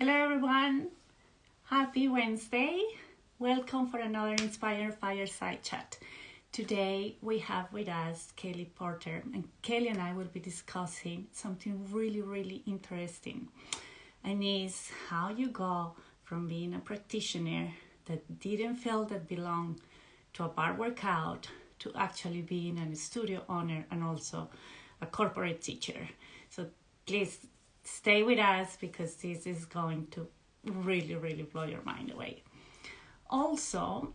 Hello everyone, happy Wednesday. Welcome for another Inspire Fireside Chat. Today we have with us Kelly Porter, and Kelly and I will be discussing something really interesting, and is how you go from being a practitioner that didn't feel that belonged to a bar workout to actually being a studio owner and also a corporate teacher. So please stay with us because this is going to really blow your mind away. Also,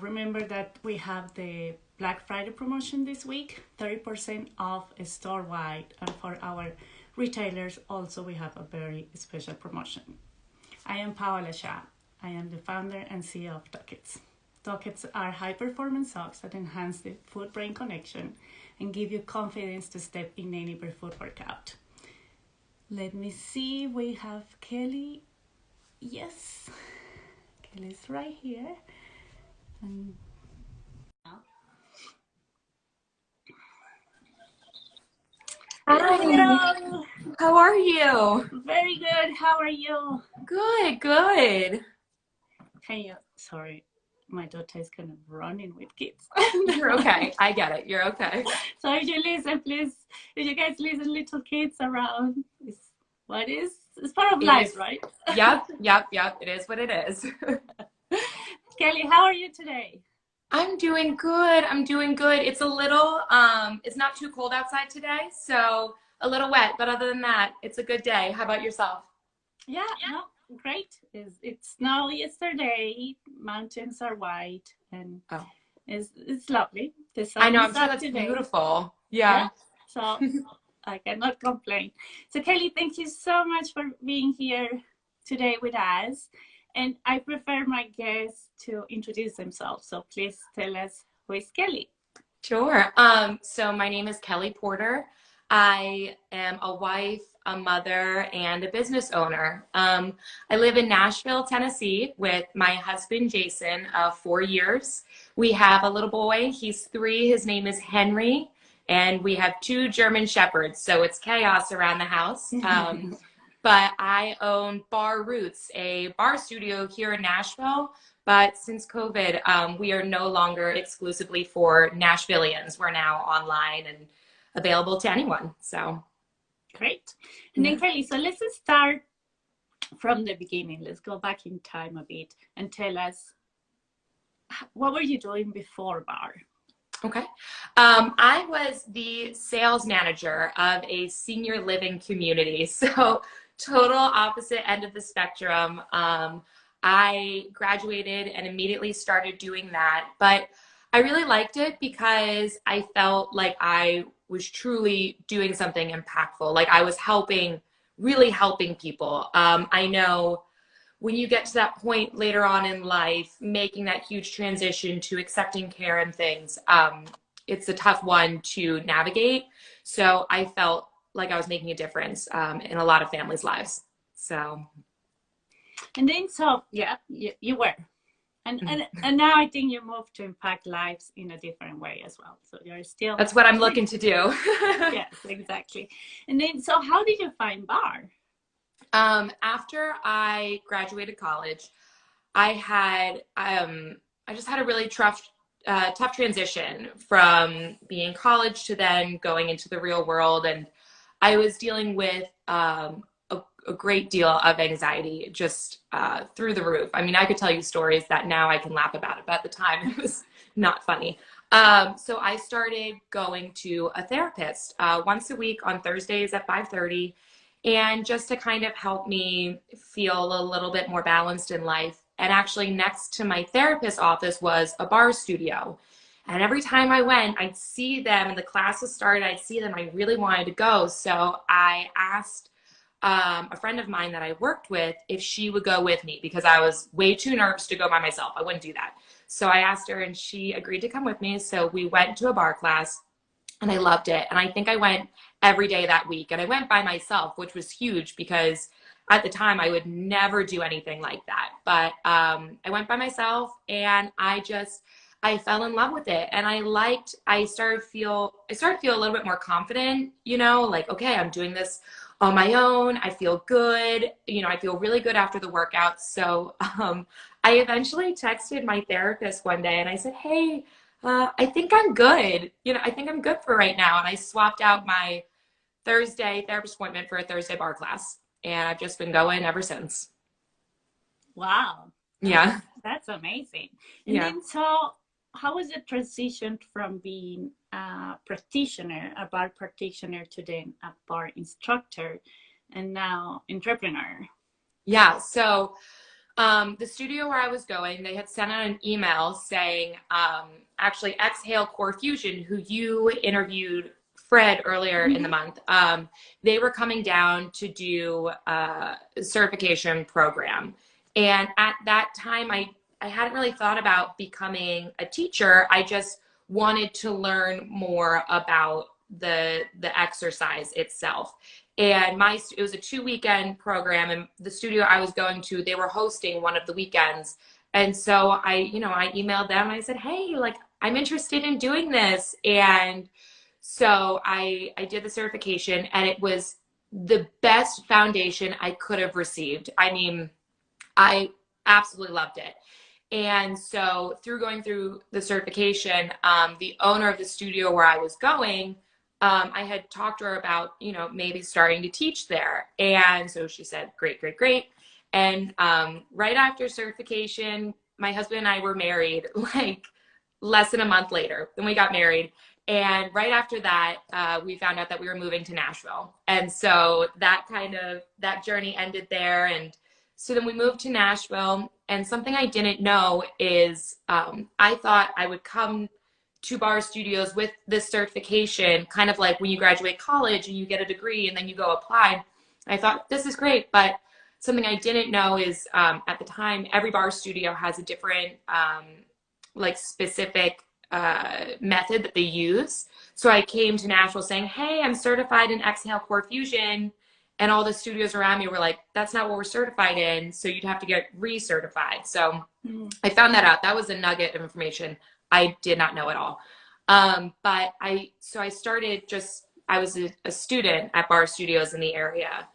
remember that we have the Black Friday promotion this week, 30% off store-wide, and for our retailers also we have a very special promotion. I am Paola Shah. I am the founder and CEO of Dockets. Dockets are high-performance socks that enhance the foot-brain connection and give you confidence to step in any barefoot workout. Let me see, we have Kelly. Yes, Kelly's right here. And Hi, hello, how are you? very good. How are you? Good. Can you, sorry, my daughter is kind of running with kids. You're okay. I get it. You're okay. So if you listen, please, if you guys listen, little kids around, it's part of life, right? Yep. It is what it is. Kelly, how are you today? I'm doing good. It's a little, it's not too cold outside today, so a little wet, but other than that, it's a good day. How about yourself? Yeah, no, great. It snowed yesterday. Mountains are white, and Oh, it's lovely. The I sun know. is I'm sure up that's today. beautiful. Yeah, Yeah. so I cannot complain. So Kelly, thank you so much for being here today with us. And I prefer my guests to introduce themselves. So please tell us who is Kelly. Sure. So my name is Kelly Porter. I am a wife, a mother, and a business owner. I live in Nashville, Tennessee with my husband, Jason, of 4 years. We have a little boy. He's 3. His name is Henry. And we have 2 German Shepherds. So it's chaos around the house. But I own Bar Roots, a bar studio here in Nashville. But since COVID, we are no longer exclusively for Nashvillians. We're now online and available to anyone. So Great. And then Kelly, so let's just start from the beginning. Let's go back in time a bit and tell us, what were you doing before bar? Okay. I was the sales manager of a senior living community. So total opposite end of the spectrum. I graduated and immediately started doing that, but I really liked it because I felt like I was truly doing something impactful. Like I was really helping people. I know when you get to that point later on in life, making that huge transition to accepting care and things, it's a tough one to navigate. So I felt like I was making a difference in a lot of families' lives. So. And then, so yeah, you were. And now I think you moved to impact lives in a different way as well. So you're still. That's what I'm looking to do. Yes, exactly. And then, so how did you find bar? After I graduated college, I just had a really tough transition from being in college to then going into the real world, and I was dealing with a great deal of anxiety, just through the roof. I mean, I could tell you stories that now I can laugh about it, but at the time it was not funny. So I started going to a therapist once a week on Thursdays at 5:30, and just to kind of help me feel a little bit more balanced in life. And actually next to my therapist's office was a bar studio. And every time I went, I'd see them and the classes started, I'd see them. I really wanted to go. So I asked a friend of mine that I worked with if she would go with me because I was way too nervous to go by myself. I wouldn't do that. So I asked her and she agreed to come with me. So we went to a bar class and I loved it. And I think I went every day that week. And I went by myself, which was huge because at the time I would never do anything like that. But I went by myself and I fell in love with it. And I started to feel a little bit more confident, like, okay, I'm doing this on my own. I feel good. I feel really good after the workouts. So I eventually texted my therapist one day and I said, hey, I think I'm good. I think I'm good for right now. And I swapped out my Thursday therapist appointment for a Thursday barre class. And I've just been going ever since. Wow. Yeah. That's amazing. And Yeah. then, so how was it transitioned from being a practitioner, a barre practitioner, to then a barre instructor and now entrepreneur? Yeah. So the studio where I was going, they had sent out an email saying, actually, Exhale Core Fusion, who you interviewed Fred earlier in the month, they were coming down to do a certification program. And at that time, I hadn't really thought about becoming a teacher. I just wanted to learn more about the exercise itself. And it was a 2-weekend program, and the studio I was going to, they were hosting one of the weekends. And so I emailed them and I said, hey, like, I'm interested in doing this. And so I did the certification, and it was the best foundation I could have received. I mean, I absolutely loved it. And so through going through the certification, the owner of the studio where I was going, I had talked to her about, maybe starting to teach there. And so she said, great, great, great. And right after certification, my husband and I were married like less than a month later. Then we got married. And right after that, we found out that we were moving to Nashville. And so that journey ended there. And so then we moved to Nashville. And something I didn't know is I thought I would come to barre studios with this certification, kind of like when you graduate college and you get a degree and then you go apply. I thought, this is great. But something I didn't know is at the time, every barre studio has a different specific method that they use. So I came to Nashville saying, hey, I'm certified in Exhale Core Fusion. And all the studios around me were like, that's not what we're certified in. So you'd have to get recertified. So I found that out. That was a nugget of information I did not know at all. But I started I was a student at barre studios in the area.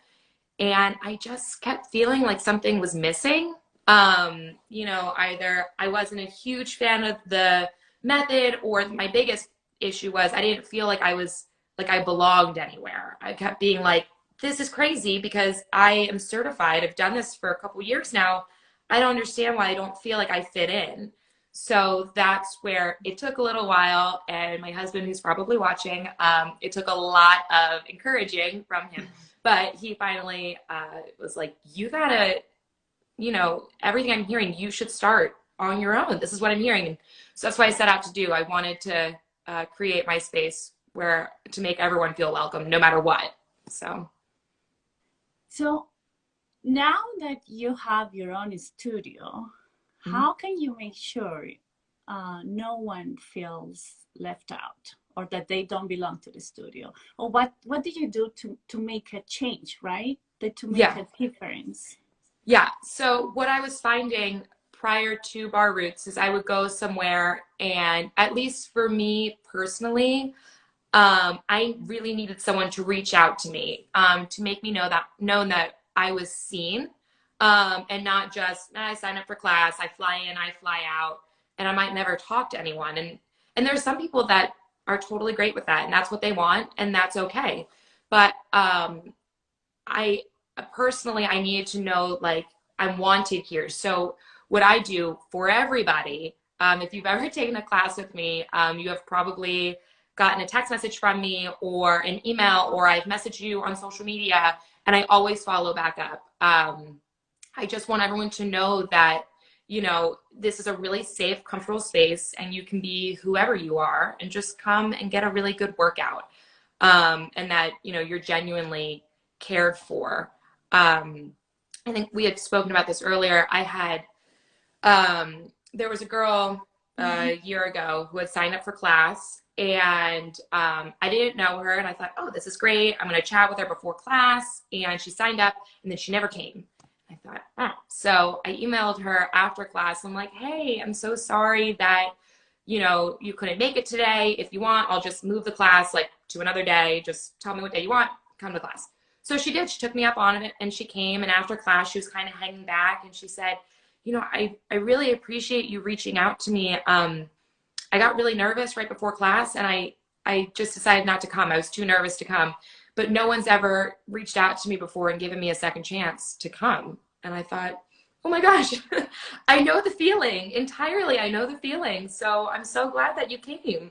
And I just kept feeling like something was missing. Either I wasn't a huge fan of the method, or my biggest issue was I didn't feel like I belonged anywhere. I kept being like, this is crazy because I am certified. I've done this for a couple years now. I don't understand why I don't feel like I fit in. So that's where it took a little while. And my husband, who's probably watching, it took a lot of encouraging from him. But he finally was like, you gotta, everything I'm hearing, you should start on your own. This is what I'm hearing. And so that's what I set out to do. I wanted to create my space to make everyone feel welcome, no matter what. So now that you have your own studio, how can you make sure no one feels left out or that they don't belong to the studio? Or what do you do to make a change, right? To make a difference? Yeah. So what I was finding prior to Barre Roots is I would go somewhere, and at least for me personally, I really needed someone to reach out to me, to make me known that I was seen, and not just, I sign up for class, I fly in, I fly out, and I might never talk to anyone. And there's some people that are totally great with that, and that's what they want, and that's okay. But I personally, I needed to know, like, I'm wanted here. So what I do for everybody, if you've ever taken a class with me, you have probably gotten a text message from me or an email, or I've messaged you on social media, and I always follow back up. I just want everyone to know that, this is a really safe, comfortable space, and you can be whoever you are and just come and get a really good workout. And that, you're genuinely cared for. I think we had spoken about this earlier. I had, there was a girl a year ago who had signed up for class, and I didn't know her, and I thought, oh, this is great. I'm going to chat with her before class. And she signed up, and then she never came. I thought, oh. So I emailed her after class. I'm like, hey, I'm so sorry that, you couldn't make it today. If you want, I'll just move the class to another day. Just tell me what day you want, come to class. So she did. She took me up on it and she came. And after class, she was kind of hanging back and she said, you know, I really appreciate you reaching out to me. I got really nervous right before class and I just decided not to come. I was too nervous to come. But no one's ever reached out to me before and given me a second chance to come. And I thought, oh my gosh, I know the feeling entirely. I know the feeling. So I'm so glad that you came.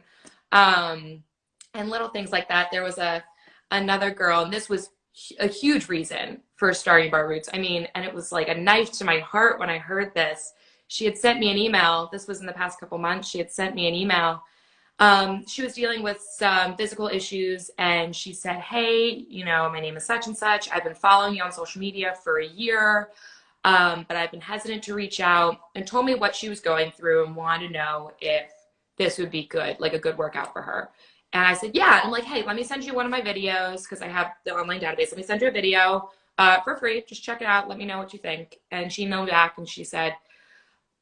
And little things like that. There was another girl, and this was a huge reason for starting Barre Roots. I mean, and it was like a knife to my heart when I heard this. She had sent me an email. This was in the past couple months. She had sent me an email. She was dealing with some physical issues and she said, hey, you know, my name is such and such. I've been following you on social media for a year, but I've been hesitant to reach out, and told me what she was going through and wanted to know if this would be good, like a good workout for her. And I said, yeah. I'm like, hey, let me send you one of my videos because I have the online database. Let me send you a video for free. Just check it out. Let me know what you think. And she emailed back and she said,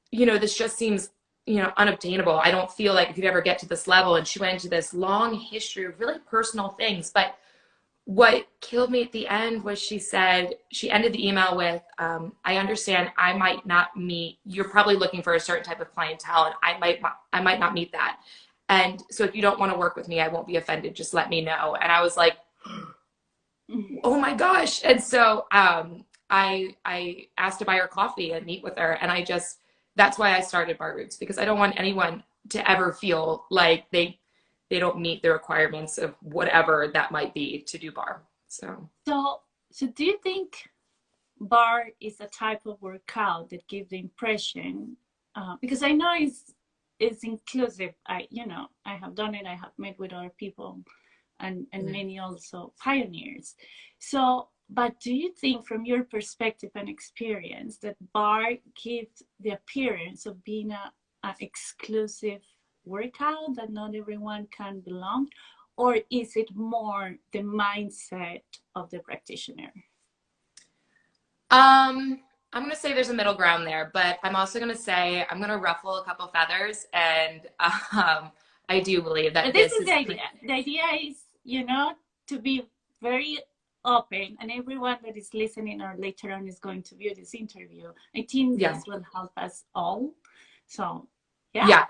you know, this just seems, you know, unobtainable. I don't feel like you could ever get to this level. And she went into this long history of really personal things. But what killed me at the end was she said, she ended the email with, I understand I might not meet, you're probably looking for a certain type of clientele and I might not meet that. And so if you don't want to work with me, I won't be offended. Just let me know. And I was like, oh my gosh. And so I asked to buy her coffee and meet with her. And that's why I started Barre Roots, because I don't want anyone to ever feel like they don't meet the requirements of whatever that might be to do barre. So do you think barre is a type of workout that gives the impression, because I know it's inclusive. I have done it. I have met with other people and many also pioneers. So, but do you think from your perspective and experience that barre gives the appearance of being an exclusive workout that not everyone can belong, or is it more the mindset of the practitioner? I'm going to say there's a middle ground there, but I'm also going to say I'm going to ruffle a couple feathers, and I do believe that this is the idea. The idea is, you know, to be very open, and everyone that is listening or later on is going to view this interview. I think this will help us all. So yeah.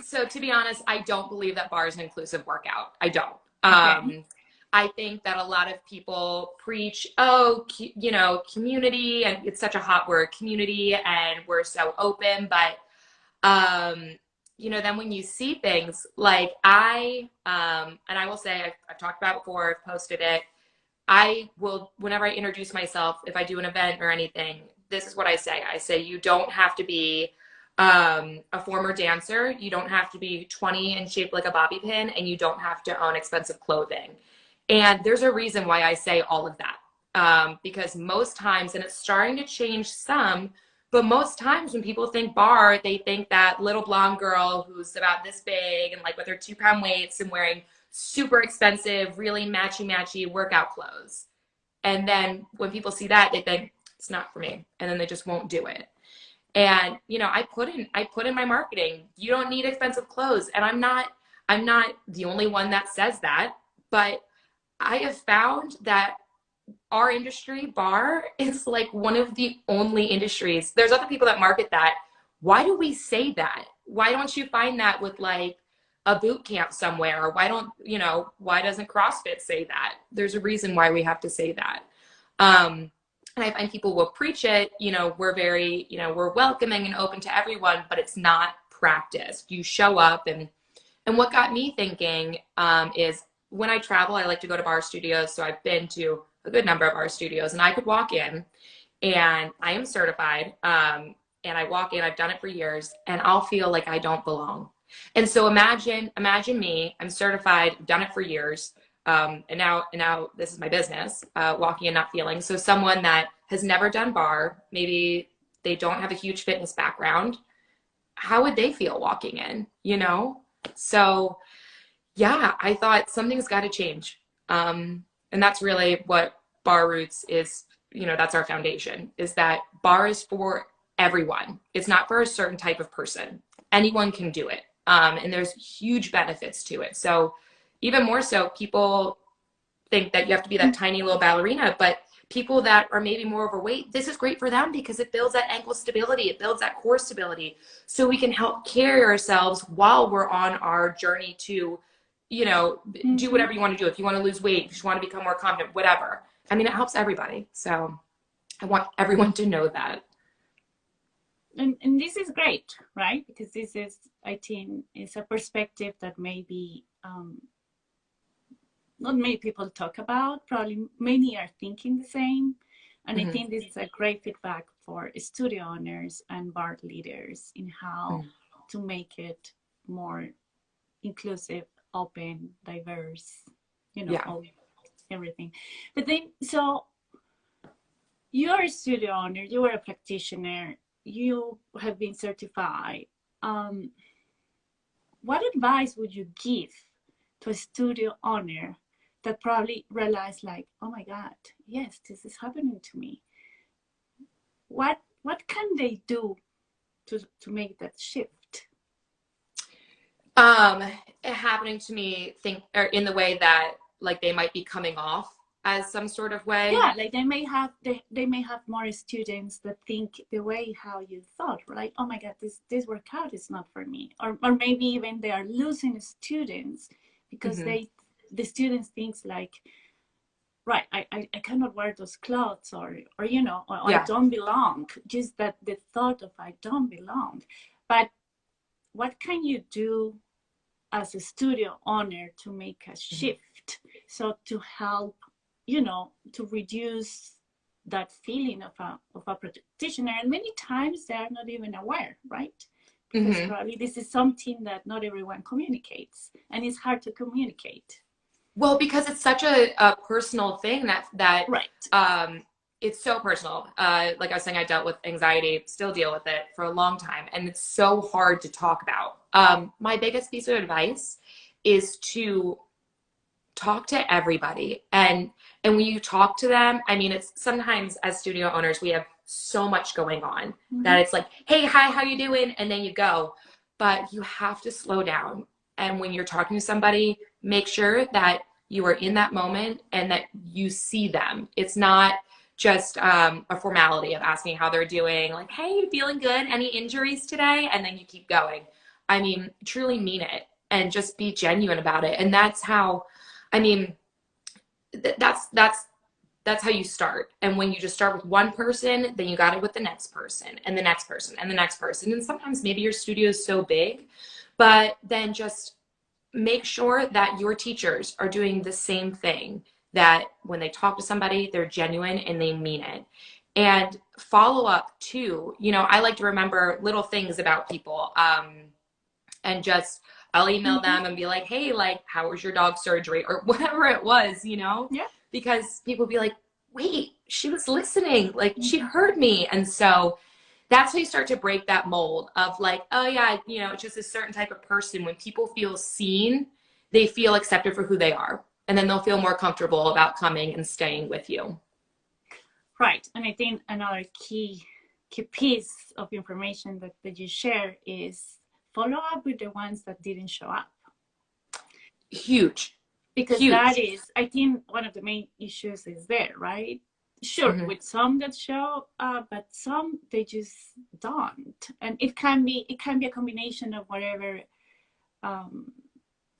So to be honest, I don't believe that barre is an inclusive workout. I don't. Okay. I think that a lot of people preach, you know, community, and it's such a hot word, community, and we're so open. But, you know, then when you see things like and I will say, I've talked about it before, I've posted it. I will, whenever I introduce myself, if I do an event or anything, this is what I say. I say, you don't have to be a former dancer. You don't have to be 20 and shaped like a bobby pin, and you don't have to own expensive clothing. And there's a reason why I say all of that, because most times, and it's starting to change some, but most times when people think barre, they think that little blonde girl who's about this big and like with her 2-pound weights and wearing super expensive, really matchy workout clothes. And then when people see that, they think it's not for me, and then they just won't do it. And, you know, I put in my marketing, you don't need expensive clothes. And I'm not the only one that says that, but I have found that our industry, barre, is like one of the only industries. There's other people that market that. Why do we say that? Why don't you find that with like a boot camp somewhere? Or why doesn't CrossFit say that? There's a reason why we have to say that. And I find people will preach it, you know, we're very, you know, we're welcoming and open to everyone, but it's not practiced. You show up, and what got me thinking is when I travel, I like to go to barre studios. So I've been to a good number of barre studios, and I could walk in, and I am certified. And I walk in, I've done it for years, and I'll feel like I don't belong. And so imagine me, I'm certified, done it for years. And now this is my business, walking and not feeling. So someone that has never done barre, maybe they don't have a huge fitness background, how would they feel walking in, you know? So yeah, I thought something's got to change. And that's really what Barre Roots is, you know, that's our foundation, is that barre is for everyone. It's not for a certain type of person. Anyone can do it. And there's huge benefits to it. So even more so, people think that you have to be that tiny little ballerina, but people that are maybe more overweight, this is great for them because it builds that ankle stability, it builds that core stability, so we can help carry ourselves while we're on our journey to, you know, do whatever you want to do. If you want to lose weight, if you want to become more confident, whatever. I mean, it helps everybody. So I want everyone to know that. And this is great, right? Because this is, I think, is a perspective that maybe not many people talk about. Probably many are thinking the same. And I think this is a great feedback for studio owners and bar leaders in how to make it more inclusive, open, diverse, you know, everything. But then, so you're a studio owner, you are a practitioner, you have been certified. What advice would you give to a studio owner that probably realized, like, oh my God, yes, this is happening to me? What can they do to make that shift? Happening to me, or in the way that like they might be coming off as some sort of way. Yeah, like they may have more students that think the way how you thought, right? Oh my God, this workout is not for me. Or maybe even they are losing students because the students thinks like, right, I cannot wear those clothes, or you know, or I don't belong. Just that the thought of I don't belong. But what can you do as a studio owner to make a shift? So to help, you know, to reduce that feeling of a practitioner. And many times they are not even aware, right? Because probably this is something that not everyone communicates, and it's hard to communicate. Well, because it's such a personal thing that right. It's so personal. Like I was saying, I dealt with anxiety, still deal with it for a long time, and it's so hard to talk about. My biggest piece of advice is to talk to everybody, and when you talk to them, I mean, it's sometimes as studio owners we have so much going on that it's like, hey, hi, how you doing, and then you go. But you have to slow down, and when you're talking to somebody, make sure that you are in that moment and that you see them. It's not just a formality of asking how they're doing, like, hey, you feeling good, any injuries today, and then you keep going. I mean, truly mean it and just be genuine about it. And that's how, I mean, that's how you start. And when you just start with one person, then you got it with the next person and the next person and the next person. And sometimes maybe your studio is so big, but then just make sure that your teachers are doing the same thing, that when they talk to somebody, they're genuine and they mean it. And follow up too. You know, I like to remember little things about people, and just I'll email them and be like, hey, like, how was your dog's surgery, or whatever it was, you know? Yeah. Because people be like, wait, she was listening, like she heard me. And so that's how you start to break that mold of like, oh yeah, you know, it's just a certain type of person. When people feel seen, they feel accepted for who they are. And then they'll feel more comfortable about coming and staying with you. Right. And I think another key piece of information that you share is follow up with the ones that didn't show up. Huge. Because that is, I think, one of the main issues is there, right? Sure, with some that show up, but some they just don't. And it can be a combination of whatever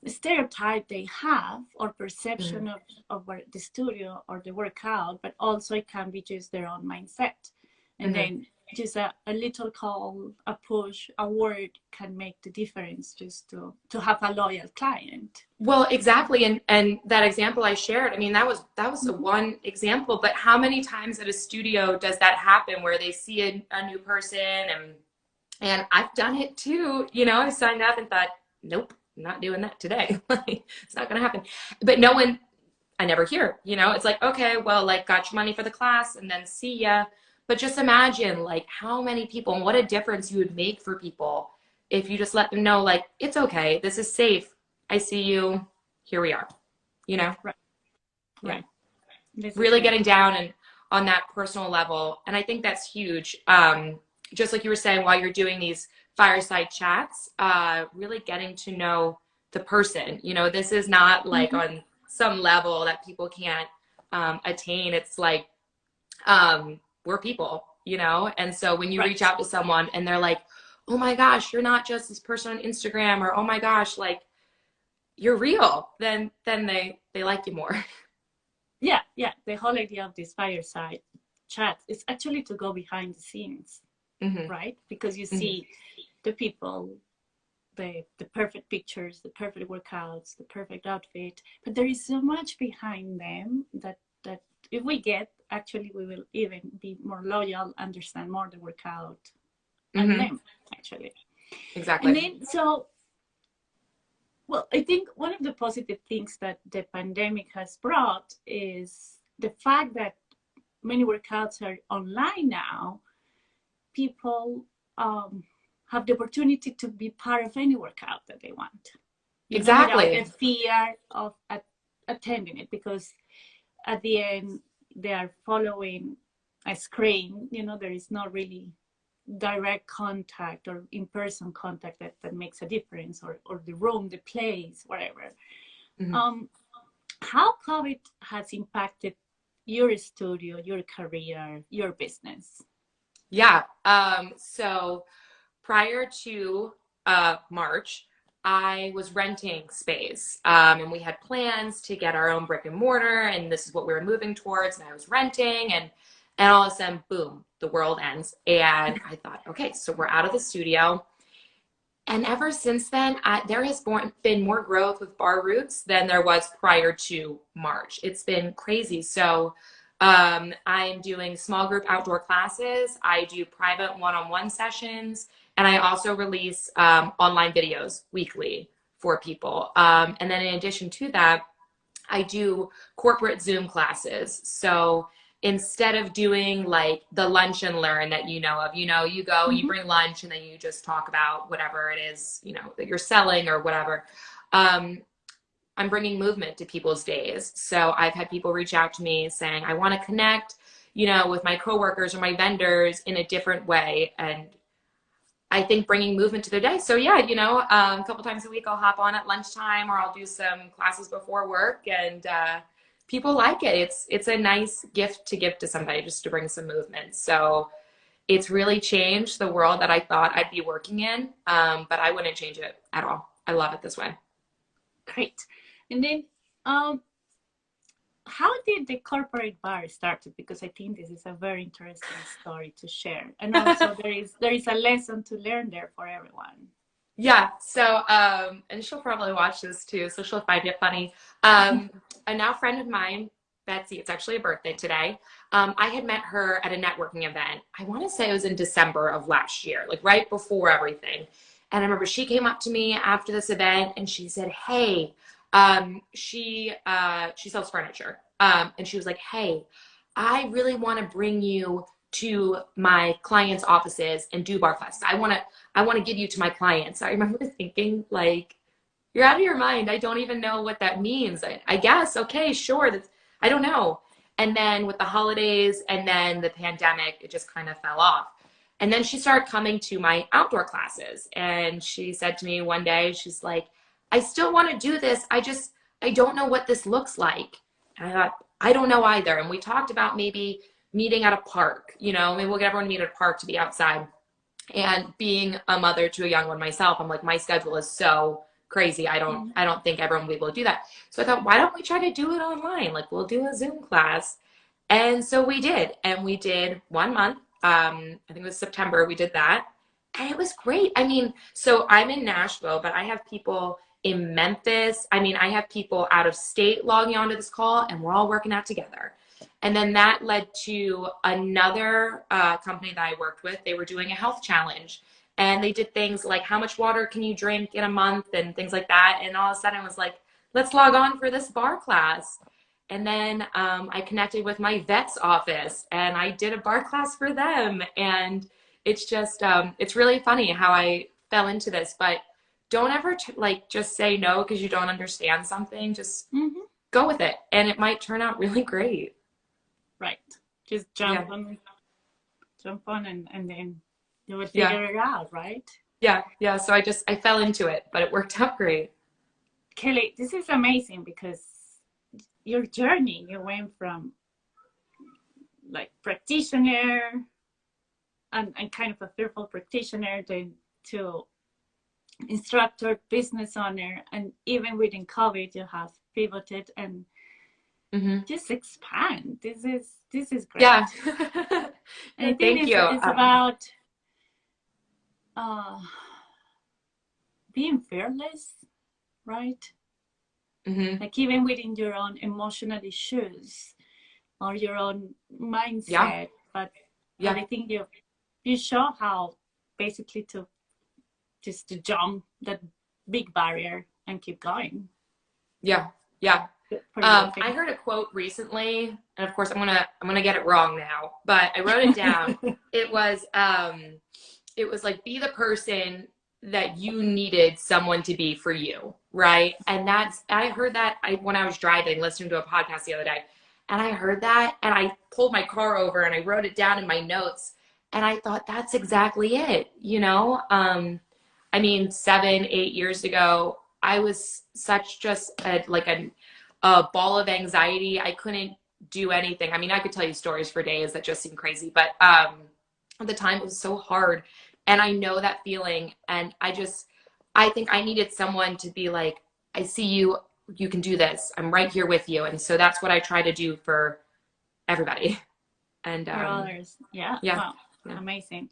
stereotype they have or perception of what the studio or the workout, but also it can be just their own mindset. And then just a little call, a push, a word can make the difference, just to have a loyal client. Well, exactly. And that example I shared, I mean, that was the one example, but how many times at a studio does that happen where they see a new person, and I've done it too, you know, I signed up and thought, nope, I'm not doing that today. Like, it's not going to happen. But no one, I never hear, you know, it's like, okay, well, like, got your money for the class and then see ya. But just imagine like how many people and what a difference you would make for people if you just let them know, like, it's okay, this is safe, I see you, here we are, you know? Right. Yeah. Really getting down and on that personal level. And I think that's huge. Just like you were saying, while you're doing these fireside chats, really getting to know the person. You know, this is not like on some level that people can't attain. It's like, we're people, and so when you reach out to someone and they're like, oh my gosh, you're not just this person on Instagram, or oh my gosh, like, you're real, then they like you more. Yeah, the whole idea of this fireside chat is actually to go behind the scenes, right? Because you see the people, the perfect pictures, the perfect workouts, the perfect outfit, but there is so much behind them that if we get, actually we will even be more loyal, understand more the workout and them, actually. Exactly. And then, so, well, I think one of the positive things that the pandemic has brought is the fact that many workouts are online now. People have the opportunity to be part of any workout that they want. Exactly. Without the fear of attending it, because at the end they are following a screen. There is not really direct contact or in-person contact that makes a difference, or the room, the place, whatever. How COVID has impacted your studio, your career, your business? Yeah. So prior to March, I was renting space, and we had plans to get our own brick and mortar, and this is what we were moving towards. And I was renting, and all of a sudden, boom, the world ends. And I thought, okay, so we're out of the studio. And ever since then, there has been more growth with Barre Roots than there was prior to March. It's been crazy. So I'm doing small group outdoor classes. I do private one-on-one sessions. And I also release online videos weekly for people. And then in addition to that, I do corporate Zoom classes. So instead of doing like the lunch and learn that you know of, you go, you bring lunch, and then you just talk about whatever it is, that you're selling or whatever. I'm bringing movement to people's days. So I've had people reach out to me saying, I want to connect, with my coworkers or my vendors in a different way. And I think bringing movement to their day. So yeah, a couple times a week I'll hop on at lunchtime, or I'll do some classes before work, and people like it. It's a nice gift to give to somebody, just to bring some movement. So it's really changed the world that I thought I'd be working in, but I wouldn't change it at all. I love it this way. Great. And then, how did the corporate bar started? Because I think this is a very interesting story to share, and also there is a lesson to learn there for everyone. Yeah. So, and she'll probably watch this too, so she'll find it funny. A now friend of mine, Betsy, it's actually a birthday today. I had met her at a networking event. I want to say it was in December of last year, like right before everything. And I remember she came up to me after this event and she said, hey, she sells furniture. And she was like, hey, I really want to bring you to my clients' offices and do bar classes. I want to give you to my clients. I remember thinking, like, you're out of your mind. I don't even know what that means. I guess, okay, sure. I don't know. And then with the holidays and then the pandemic, it just kind of fell off. And then she started coming to my outdoor classes. And she said to me one day, she's like, I still want to do this. I don't know what this looks like. And I thought, I don't know either. And we talked about maybe meeting at a park, maybe we'll get everyone to meet at a park to be outside. And being a mother to a young one myself, I'm like, my schedule is so crazy. I don't think everyone will be able to do that. So I thought, why don't we try to do it online? Like, we'll do a Zoom class. And so we did. And we did 1 month. I think it was September. We did that. And it was great. I mean, so I'm in Nashville, but I have people in Memphis. I mean, I have people out of state logging onto this call, and we're all working out together. And then that led to another company that I worked with. They were doing a health challenge, and they did things like how much water can you drink in a month and things like that. And all of a sudden I was like, let's log on for this bar class. And then I connected with my vet's office and I did a bar class for them. And it's just, it's really funny how I fell into this, but don't ever just say no because you don't understand something. Just go with it, and it might turn out really great. Right. Just jump on, and then you will figure it out, right? Yeah. So I fell into it, but it worked out great. Kelly, this is amazing because your journey. You went from like practitioner and kind of a fearful practitioner then to instructor, business owner, and even within COVID, you have pivoted and just expand. This is great. Yeah. And I think Thank you. it's about being fearless, right? Like even within your own emotional issues or your own mindset, but I think you show how basically to just to jump that big barrier and keep going. Yeah. I heard a quote recently, and of course I'm gonna get it wrong now, but I wrote it down. It was like, be the person that you needed someone to be for you, right? And I heard that when I was driving, listening to a podcast the other day, and I heard that, and I pulled my car over and I wrote it down in my notes, and I thought that's exactly it, you know? I mean, 7-8 years ago, I was such just a ball of anxiety. I couldn't do anything. I mean, I could tell you stories for days that just seem crazy, but at the time it was so hard. And I know that feeling. And I think I needed someone to be like, I see you, you can do this. I'm right here with you. And so that's what I try to do for everybody. And for others. Yeah. Yeah. Wow. Yeah. Amazing.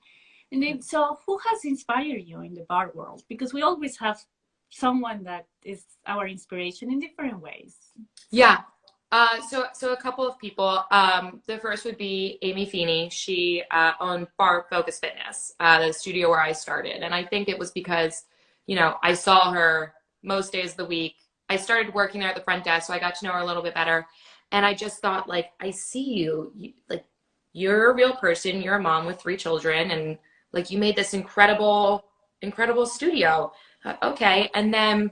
And then, so who has inspired you in the bar world? Because we always have someone that is our inspiration in different ways. Yeah. So a couple of people. The first would be Amy Feeney. She owned Bar Focus Fitness, the studio where I started. And I think it was because, you know, I saw her most days of the week. I started working there at the front desk, so I got to know her a little bit better. And I just thought, like, I see you, like, you're a real person. You're a mom with 3 children, and like, you made this incredible studio. Okay. And then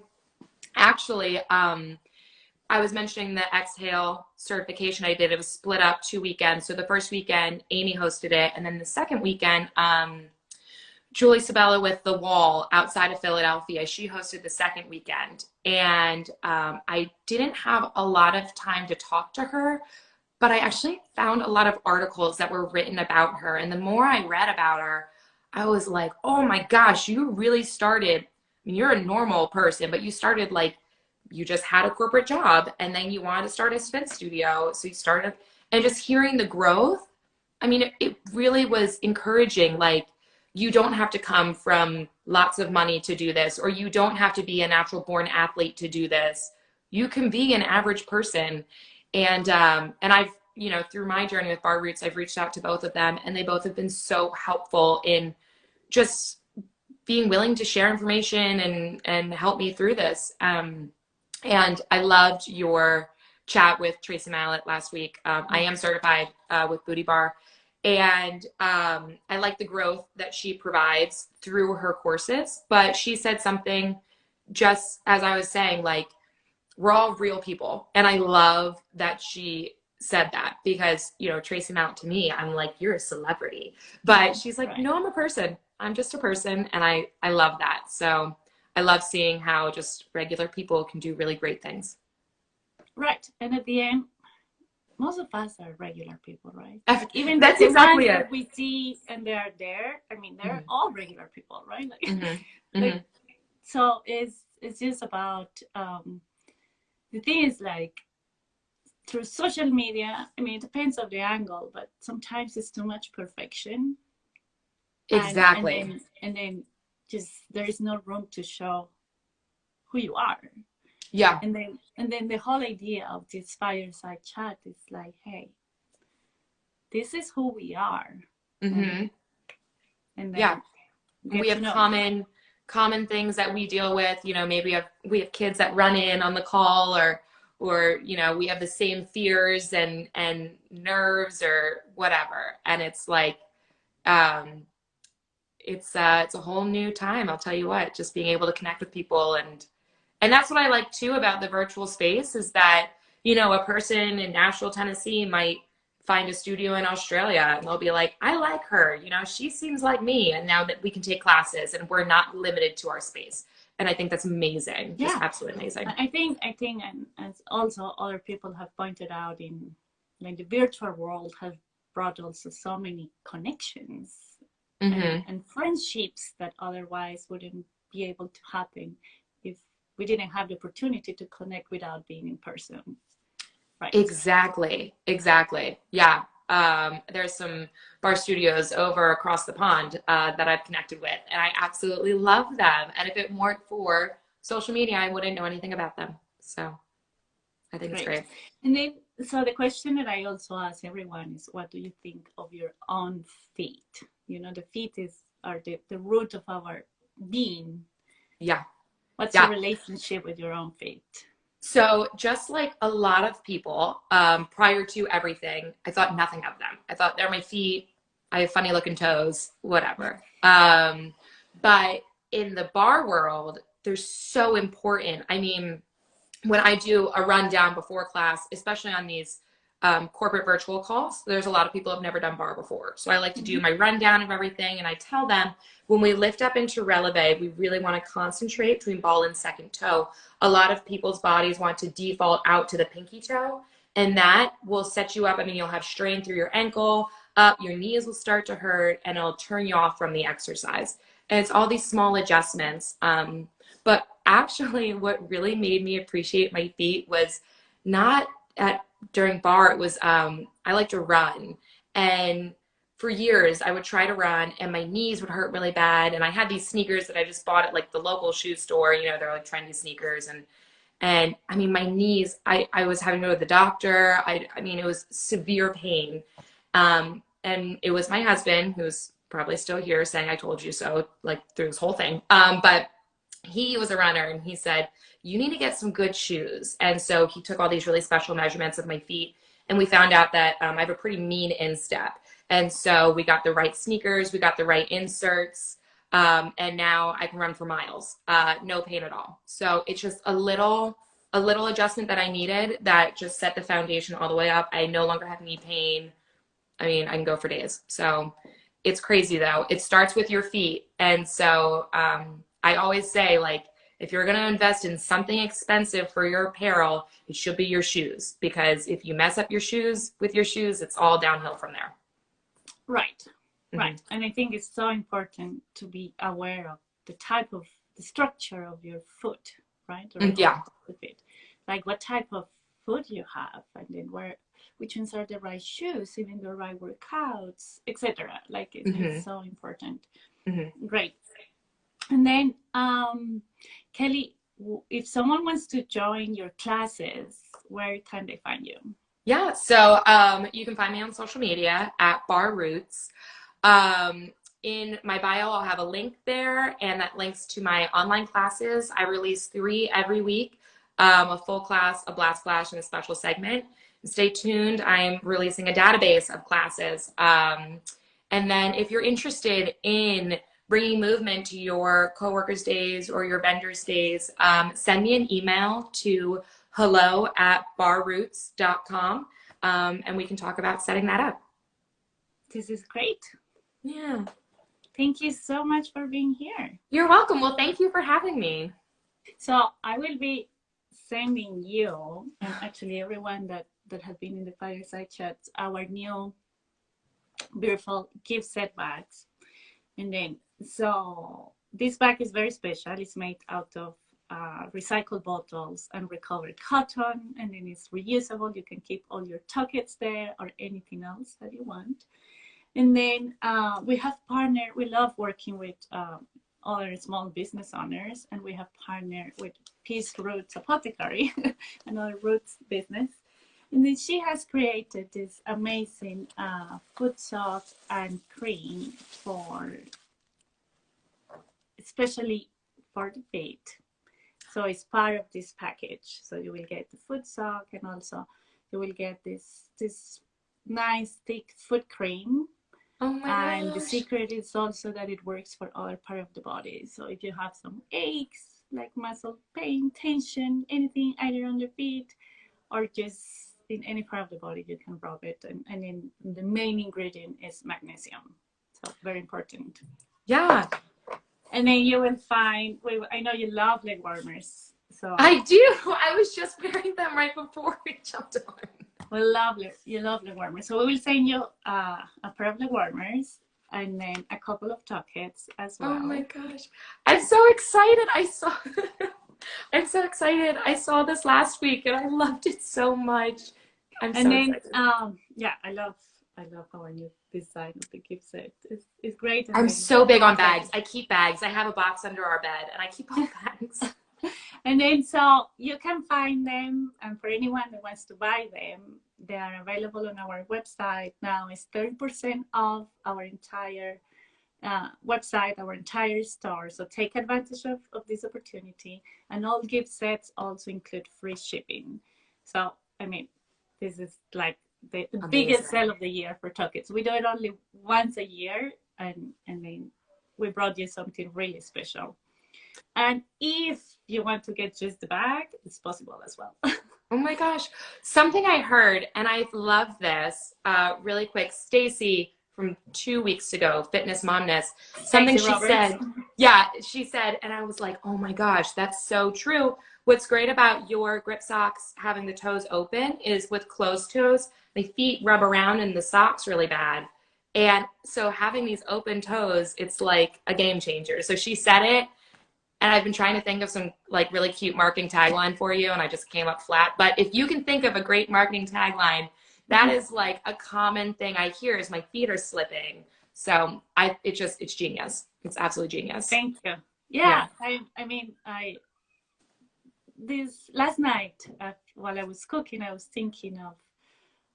actually, I was mentioning the Exhale certification I did. It was split up 2 weekends. So the first weekend, Amy hosted it. And then the second weekend, Julie Sabella with The Wall outside of Philadelphia, she hosted the second weekend. And I didn't have a lot of time to talk to her, but I actually found a lot of articles that were written about her. And the more I read about her, I was like, oh my gosh, you really started, I mean, you're a normal person, but you started like, you just had a corporate job and then you wanted to start a spin studio. So you started, and just hearing the growth, I mean, it really was encouraging. Like, you don't have to come from lots of money to do this, or you don't have to be a natural born athlete to do this. You can be an average person. And I've, you know, through my journey with Bar Roots, I've reached out to both of them, and they both have been so helpful in just being willing to share information and help me through this. And I loved your chat with Tracy Mallett last week. I am certified with Booty Bar, and I like the growth that she provides through her courses. But she said something, just as I was saying, like, we're all real people. And I love that she said that, because, you know, Tracy Mount, to me, I'm like, you're a celebrity. But she's like, no, I'm a person. I'm just a person. And I love that. So I love seeing how just regular people can do really great things. Right. And at the end, most of us are regular people, right? Like, even that's exactly it. That we see and they are there. I mean, they're all regular people, right? Like, like, so it's just about, the thing is, like, through social media, I mean, it depends on the angle, but sometimes it's too much perfection. Exactly. And then just there is no room to show who you are. Yeah. And then the whole idea of this fireside chat is like, hey, this is who we are. And then we have common things that we deal with. You know, maybe we have kids that run in on the call, or you know, we have the same fears and nerves or whatever. And it's like, it's a whole new time. I'll tell you what, just being able to connect with people. And that's what I like too about the virtual space, is that, you know, a person in Nashville, Tennessee might find a studio in Australia and they'll be like, I like her, you know, she seems like me. And now that we can take classes and we're not limited to our space. And I think that's amazing. Just Yeah, absolutely amazing. I think, and as also other people have pointed out, in like the virtual world has brought also so many connections and friendships that otherwise wouldn't be able to happen if we didn't have the opportunity to connect without being in person, right? Exactly. Exactly. Yeah. There's some bar studios over across the pond that I've connected with, and I absolutely love them. And if it weren't for social media, I wouldn't know anything about them. So I think it's Great. great. And then, so the question that I also ask everyone is, what do you think of your own feet? You know, the feet are the root of our being. Yeah. What's your Yeah. relationship with your own feet? So just like a lot of people, prior to everything, I thought nothing of them. I thought they're my feet. I have funny looking toes, whatever. But in the bar world, they're so important. I mean, when I do a rundown before class, especially on these corporate virtual calls, there's a lot of people who have never done bar before. So I like to do my rundown of everything, and I tell them when we lift up into releve, we really want to concentrate between ball and second toe. A lot of people's bodies want to default out to the pinky toe, and that will set you up. I mean, you'll have strain through your ankle, up, your knees will start to hurt, and it'll turn you off from the exercise. And it's all these small adjustments. But actually, what really made me appreciate my feet was not during bar. It was I like to run, and for years I would try to run, and my knees would hurt really bad. And I had these sneakers that I just bought at like the local shoe store. You know, they're like trendy sneakers, and I mean my knees. I was having to go to the doctor. I mean it was severe pain, and it was my husband who's probably still here saying I told you so like through this whole thing. But he was a runner and he said, you need to get some good shoes. And so he took all these really special measurements of my feet. And we found out that I have a pretty mean instep. And so we got the right sneakers, we got the right inserts. And now I can run for miles, no pain at all. So it's just a little adjustment that I needed that just set the foundation all the way up. I no longer have knee pain. I mean, I can go for days. So it's crazy though. It starts with your feet. And so, I always say, like, if you're going to invest in something expensive for your apparel, it should be your shoes. Because if you mess up your shoes with your shoes, it's all downhill from there. Right, right. And I think it's so important to be aware of the structure of your foot, right? Yeah. The feet. Like what type of foot you have, and then which ones are the right shoes, even the right workouts, etc. Like it's so important. Great. And then, Kelly, if someone wants to join your classes, where can they find you? Yeah, so you can find me on social media at Barre Roots. In my bio, I'll have a link there, and that links to my online classes. I release 3 every week, a full class, a blast flash, and a special segment. Stay tuned. I'm releasing a database of classes. And then if you're interested in bringing movement to your coworkers' days or your vendors' days, send me an email to hello@barroots.com, and we can talk about setting that up. This is great. Yeah. Thank you so much for being here. You're welcome. Well, thank you for having me. So I will be sending you, and actually everyone that has been in the fireside chats, our new beautiful gift set bags. And then, so this bag is very special. It's made out of recycled bottles and recovered cotton, and then it's reusable. You can keep all your tuckets there or anything else that you want. And then we love working with other small business owners, and we have partnered with Peace Roots Apothecary, another roots business. And then she has created this amazing foot sock and cream especially for the feet. So it's part of this package. So you will get the foot sock, and also you will get this nice thick foot cream. Oh my and gosh. The secret is also that it works for other part of the body. So if you have some aches, like muscle pain, tension, anything either on the feet or just in any part of the body, you can rub it. And then the main ingredient is magnesium. So very important. Yeah. And then you will find, I know you love leg warmers. So I do. I was just wearing them right before we jumped on. you love leg warmers. So we will send you a pair of leg warmers and then a couple of tockets as well. Oh my gosh. I'm so excited. I'm so excited. I saw this last week and I loved it so much. I'm so excited. I love our new design of the gift set. It's great. I'm so big on bags. I keep bags. I have a box under our bed and I keep all bags. And then so you can find them, and for anyone that wants to buy them, they are available on our website now. It's 30% off our entire website, our entire store. So take advantage of this opportunity. And all gift sets also include free shipping. So, I mean, this is like the biggest sale of the year for Tockets. We do it only once a year, and then we brought you something really special. And if you want to get just the bag, it's possible as well. Oh my gosh. Something I heard, and I love this, really quick, Stacy from 2 weeks ago, Fitness Momness, something she said. Yeah, she said, and I was like, oh my gosh, that's so true. What's great about your grip socks having the toes open is with closed toes, the feet rub around in the socks really bad. And so having these open toes, it's like a game changer. So she said it, and I've been trying to think of some like really cute marketing tagline for you, and I just came up flat. But if you can think of a great marketing tagline, that is like a common thing I hear is my feet are slipping. So it's genius. It's absolutely genius. Thank you. Yeah. This last night while I was cooking, I was thinking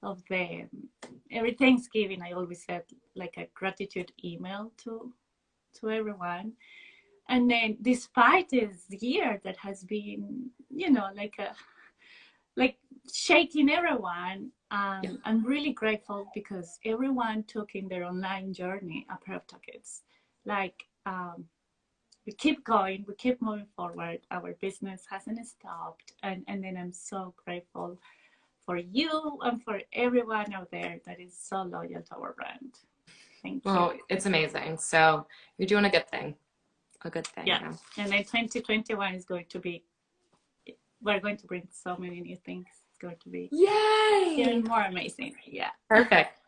of every Thanksgiving. I always had like a gratitude email to everyone. And then despite this year that has been, like shaking everyone, I'm really grateful because everyone took in their online journey a pair of Tockets. Like, we keep going, we keep moving forward. Our business hasn't stopped. And then I'm so grateful for you and for everyone out there that is so loyal to our brand. Thank you. Well, it's amazing. So you're doing a good thing. A good thing. Yeah. And then 2021 is going to be, we're going to bring so many new things. It's going to be even more amazing. Yeah. Perfect.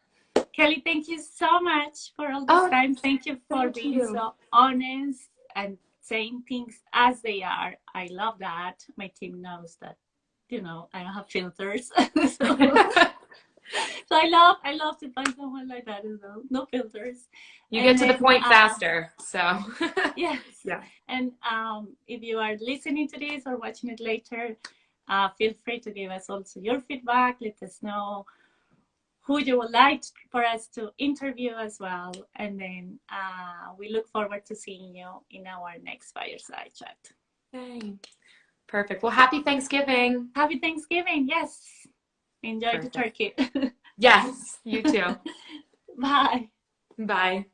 Kelly, thank you so much for all this time. Thank you for being so honest and saying things as they are. I love that. My team knows that, I don't have filters. So I love to find someone like that as well. No filters. You get to the point faster. So yes. Yeah. And if you are listening to this or watching it later, feel free to give us also your feedback. Let us know who you would like for us to interview as well. And then we look forward to seeing you in our next fireside chat. Yay. Perfect. Well, happy Thanksgiving. Happy Thanksgiving. Yes. Enjoy the turkey. Yes, you too. Bye. Bye.